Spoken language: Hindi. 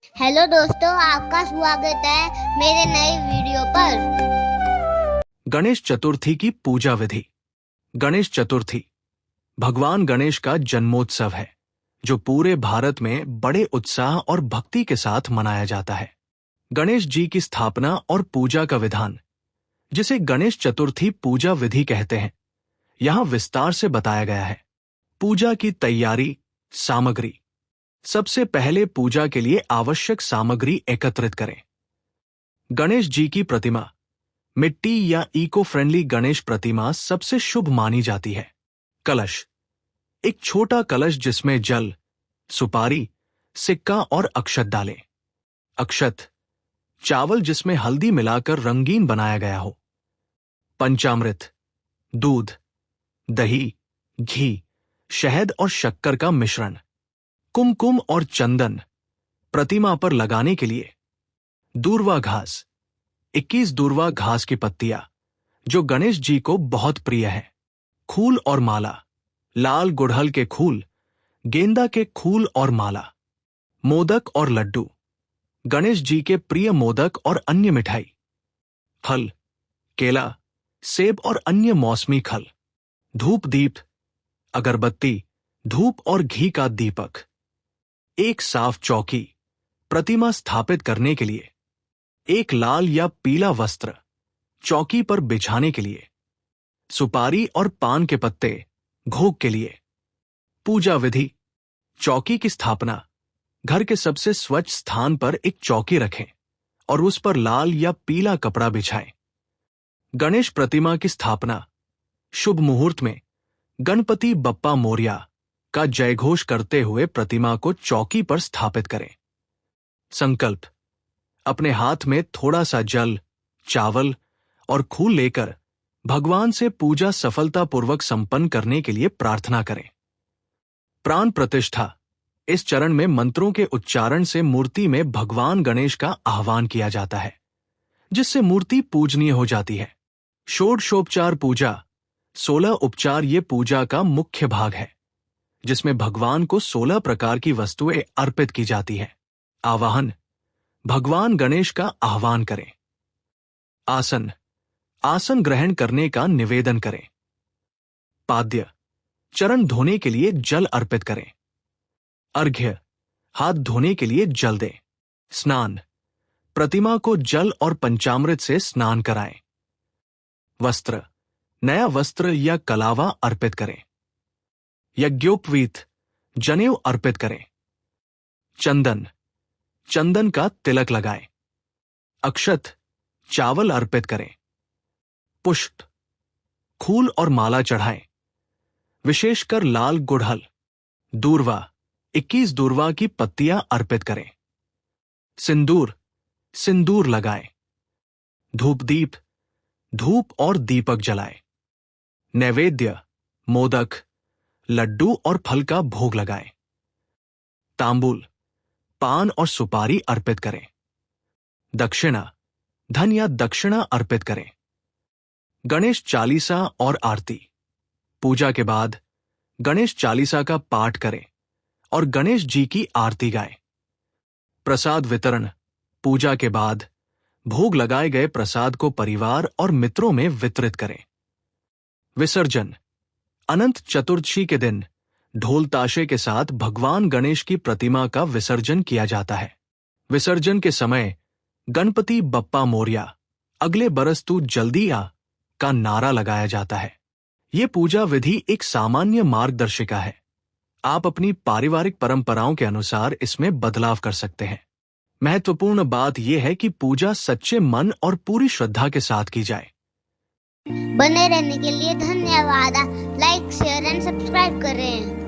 हेलो दोस्तों, आपका स्वागत है मेरे नए वीडियो पर। गणेश चतुर्थी की पूजा विधि। गणेश चतुर्थी भगवान गणेश का जन्मोत्सव है जो पूरे भारत में बड़े उत्साह और भक्ति के साथ मनाया जाता है। गणेश जी की स्थापना और पूजा का विधान, जिसे गणेश चतुर्थी पूजा विधि कहते हैं, यहाँ विस्तार से बताया गया है। पूजा की तैयारी। सामग्री। सबसे पहले पूजा के लिए आवश्यक सामग्री एकत्रित करें। गणेश जी की प्रतिमा। मिट्टी या इको फ्रेंडली गणेश प्रतिमा सबसे शुभ मानी जाती है। कलश। एक छोटा कलश जिसमें जल, सुपारी, सिक्का और अक्षत डालें। अक्षत। चावल जिसमें हल्दी मिलाकर रंगीन बनाया गया हो। पंचामृत। दूध, दही, घी, शहद और शक्कर का मिश्रण। कुमकुम और चंदन प्रतिमा पर लगाने के लिए। दूर्वा घास। 21 दूर्वा घास की पत्तियां जो गणेश जी को बहुत प्रिय है। फूल और माला। लाल गुड़हल के फूल, गेंदा के फूल और माला। मोदक और लड्डू। गणेश जी के प्रिय मोदक और अन्य मिठाई। फल, केला, सेब और अन्य मौसमी फल। धूप दीप, अगरबत्ती, धूप और घी का दीपक। एक साफ चौकी प्रतिमा स्थापित करने के लिए। एक लाल या पीला वस्त्र चौकी पर बिछाने के लिए। सुपारी और पान के पत्ते भोग के लिए। पूजा विधि। चौकी की स्थापना। घर के सबसे स्वच्छ स्थान पर एक चौकी रखें और उस पर लाल या पीला कपड़ा बिछाएं। गणेश प्रतिमा की स्थापना। शुभ मुहूर्त में गणपति बप्पा मोरया का जयघोष करते हुए प्रतिमा को चौकी पर स्थापित करें। संकल्प। अपने हाथ में थोड़ा सा जल, चावल और फूल लेकर भगवान से पूजा सफलतापूर्वक संपन्न करने के लिए प्रार्थना करें। प्राण प्रतिष्ठा। इस चरण में मंत्रों के उच्चारण से मूर्ति में भगवान गणेश का आह्वान किया जाता है, जिससे मूर्ति पूजनीय हो जाती है। षोडशोपचार पूजा। 16 उपचार ये पूजा का मुख्य भाग है, जिसमें भगवान को 16 प्रकार की वस्तुएं अर्पित की जाती है। आवाहन। भगवान गणेश का आह्वान करें। आसन। आसन ग्रहण करने का निवेदन करें। पाद्य। चरण धोने के लिए जल अर्पित करें। अर्घ्य। हाथ धोने के लिए जल दें। स्नान। प्रतिमा को जल और पंचामृत से स्नान कराएं। वस्त्र। नया वस्त्र या कलावा अर्पित करें। यज्ञोपवीत। जनेऊ अर्पित करें। चंदन। चंदन का तिलक लगाएं। अक्षत। चावल अर्पित करें। पुष्प। फूल और माला चढ़ाएं, विशेषकर लाल गुड़हल। दूर्वा। 21 दूर्वा की पत्तियां अर्पित करें। सिंदूर। सिंदूर लगाएं। धूप दीप। धूप और दीपक जलाएं। नैवेद्य। मोदक, लड्डू और फल का भोग लगाएं। तांबूल। पान और सुपारी अर्पित करें। दक्षिणा। धन या दक्षिणा अर्पित करें। गणेश चालीसा और आरती। पूजा के बाद गणेश चालीसा का पाठ करें और गणेश जी की आरती गाएं। प्रसाद वितरण। पूजा के बाद भोग लगाए गए प्रसाद को परिवार और मित्रों में वितरित करें। विसर्जन। अनंत चतुर्दशी के दिन ढोल ताशे के साथ भगवान गणेश की प्रतिमा का विसर्जन किया जाता है। विसर्जन के समय गणपति बप्पा मोरया, अगले बरस तू जल्दी आ का नारा लगाया जाता है। ये पूजा विधि एक सामान्य मार्गदर्शिका है। आप अपनी पारिवारिक परंपराओं के अनुसार इसमें बदलाव कर सकते हैं। महत्वपूर्ण बात यह है कि पूजा सच्चे मन और पूरी श्रद्धा के साथ की जाए। बने रहने के लिए धन्यवाद। लाइक, शेयर एंड सब्सक्राइब करें।